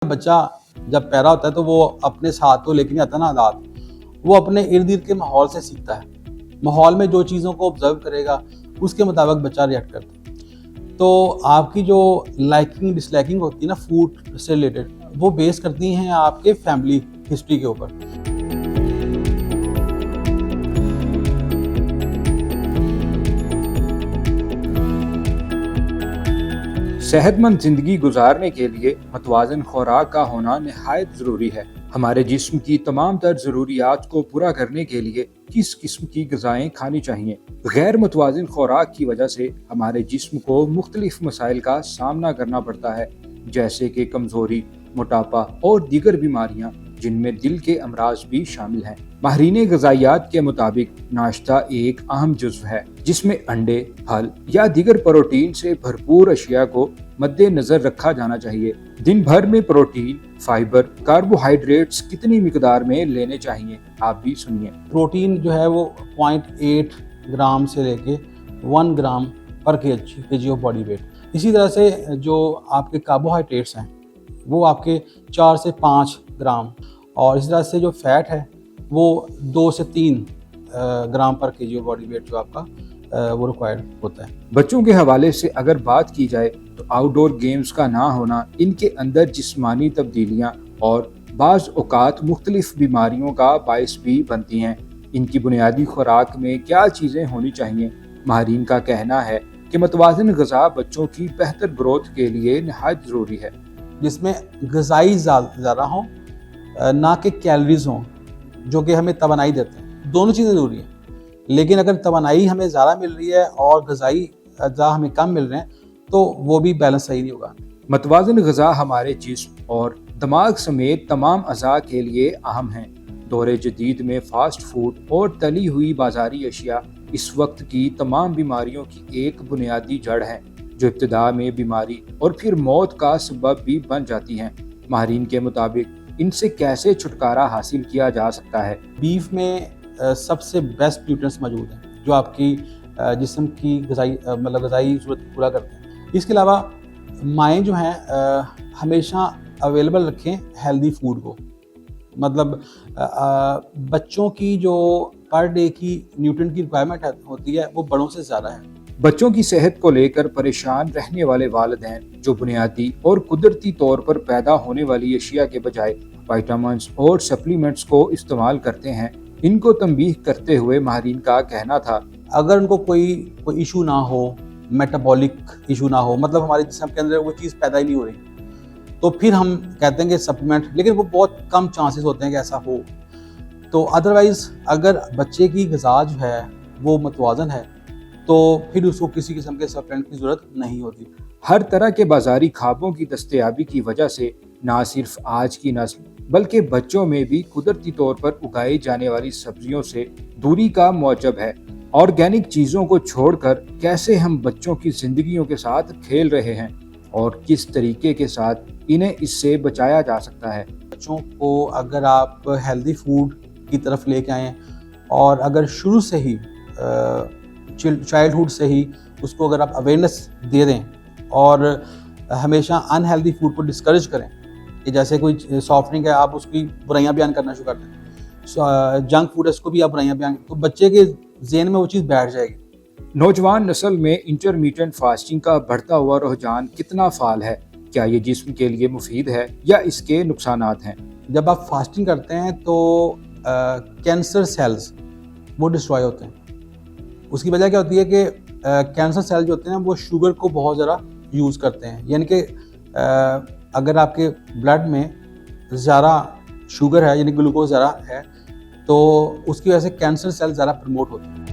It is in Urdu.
بچہ جب پیدا ہوتا ہے تو وہ اپنے ساتھ تو لے کے نہیں آتا نا عادات، وہ اپنے ارد گرد کے ماحول سے سیکھتا ہے. ماحول میں جو چیزوں کو آبزرو کرے گا اس کے مطابق بچہ ریئیکٹ کرتا ہے. تو آپ کی جو لائکنگ ڈس لائکنگ ہوتی ہے نا فوڈ سے ریلیٹڈ، وہ بیس کرتی ہیں آپ کے فیملی ہسٹری کے اوپر. صحت مند زندگی گزارنے کے لیے متوازن خوراک کا ہونا نہایت ضروری ہے. ہمارے جسم کی تمام تر ضروریات کو پورا کرنے کے لیے کس قسم کی غذائیں کھانی چاہیے. غیر متوازن خوراک کی وجہ سے ہمارے جسم کو مختلف مسائل کا سامنا کرنا پڑتا ہے، جیسے کہ کمزوری، موٹاپا اور دیگر بیماریاں، جن میں دل کے امراض بھی شامل ہیں. ماہرین غذائیات کے مطابق ناشتہ ایک اہم جزو ہے جس میں انڈے، پھل یا دیگر پروٹین سے بھرپور اشیاء کو مد نظر رکھا جانا چاہیے. دن بھر میں پروٹین، فائبر، کاربوہائیڈریٹس کتنی مقدار میں لینے چاہیے، آپ بھی سنیے. پروٹین جو ہے وہ 0.8 گرام سے لے کے 1 گرام پر کے جی آف باڈی ویٹ. اسی طرح سے جو آپ کے کاربوہائیڈریٹس ہیں وہ آپ کے 4 سے 5 گرام، اور اسی طرح سے جو فیٹ ہے وہ 2 سے 3 گرام پر کے جی آف باڈی ویٹ جو آپ کا وہ ریکوائرڈ ہوتا ہے. بچوں کے حوالے سے اگر بات کی جائے تو آؤٹ ڈور گیمز کا نہ ہونا ان کے اندر جسمانی تبدیلیاں اور بعض اوقات مختلف بیماریوں کا باعث بھی بنتی ہیں. ان کی بنیادی خوراک میں کیا چیزیں ہونی چاہیے؟ ماہرین کا کہنا ہے کہ متوازن غذا بچوں کی بہتر گروتھ کے لیے نہایت ضروری ہے، جس میں غذائی زیادہ ہوں نہ کہ کیلریز ہوں جو کہ ہمیں توانائی دیتے ہیں. دونوں چیزیں ضروری ہیں، لیکن اگر توانائی ہمیں زیادہ مل رہی ہے اور غذائی اجزاء ہمیں کم مل رہے ہیں تو وہ بھی بیلنس صحیح نہیں ہوگا. متوازن غذا ہمارے جسم اور دماغ سمیت تمام اعضاء کے لیے اہم ہیں. دور جدید میں فاسٹ فوڈ اور تلی ہوئی بازاری اشیاء اس وقت کی تمام بیماریوں کی ایک بنیادی جڑ ہیں، جو ابتدا میں بیماری اور پھر موت کا سبب بھی بن جاتی ہیں. ماہرین کے مطابق ان سے کیسے چھٹکارا حاصل کیا جا سکتا ہے؟ بیف میں سب سے بیسٹ نیوٹرینٹس موجود ہیں جو آپ کی جسم کی غذائی ضرورت پورا کرتے ہیں. اس کے علاوہ مائیں جو ہیں ہمیشہ اویلیبل رکھیں ہیلدی فوڈ کو. مطلب بچوں کی جو پر ڈے کی نیوٹرینٹ کی ریکوائرمنٹ ہوتی ہے وہ بڑوں سے زیادہ ہے. بچوں کی صحت کو لے کر پریشان رہنے والے والدین جو بنیادی اور قدرتی طور پر پیدا ہونے والی اشیاء کے بجائے وائٹامنز اور سپلیمنٹس کو استعمال کرتے ہیں، ان کو تنبیہ کرتے ہوئے ماہرین کا کہنا تھا اگر ان کو کوئی ایشو نہ ہو، میٹابولک ایشو نہ ہو، مطلب ہمارے جسم کے اندر وہ چیز پیدا ہی نہیں ہو رہی، تو پھر ہم کہتے ہیں کہ سپلیمنٹ، لیکن وہ بہت کم چانسز ہوتے ہیں کہ ایسا ہو. تو ادروائز اگر بچے کی غذا جو ہے وہ متوازن ہے تو پھر اس کو کسی قسم کے سپلیمنٹ کی ضرورت نہیں ہوتی. ہر طرح کے بازاری کھادوں کی دستیابی کی وجہ سے نہ صرف آج کی نسل بلکہ بچوں میں بھی قدرتی طور پر اگائی جانے والی سبزیوں سے دوری کا موجب ہے. آرگینک چیزوں کو چھوڑ کر کیسے ہم بچوں کی زندگیوں کے ساتھ کھیل رہے ہیں اور کس طریقے کے ساتھ انہیں اس سے بچایا جا سکتا ہے. بچوں کو اگر آپ ہیلدی فوڈ کی طرف لے کے آئیں اور اگر شروع سے ہی چائلڈہڈ سے ہی اس کو اگر آپ اویئرنیس دے دیں اور ہمیشہ ان ہیلدی فوڈ کو ڈسکریج کریں کہ جیسے کوئی سافٹ ڈرنک ہے آپ اس کی برائیاں بیان کرنا شروع کر دیں، جنک فوڈ ہے اس کو بھی آپ برائیاں بیان، تو بچے کے ذہن میں وہ چیز بیٹھ جائے گی. نوجوان نسل میں انٹرمیٹنٹ فاسٹنگ کا بڑھتا ہوا رجحان کتنا فعال ہے؟ کیا یہ جسم کے لیے مفید ہے یا اس کے نقصانات ہیں؟ جب آپ فاسٹنگ کرتے ہیں تو کینسر سیلز وہ ڈسٹروائے ہوتے ہیں. اس کی وجہ کیا ہوتی ہے کہ کینسر سیل جو ہوتے ہیں وہ شوگر کو بہت زیادہ یوز کرتے ہیں، یعنی کہ اگر آپ کے بلڈ میں زیادہ شوگر ہے یعنی گلوکوز زیادہ ہے تو اس کی وجہ سے کینسر سیل زیادہ پروموٹ ہوتے ہیں.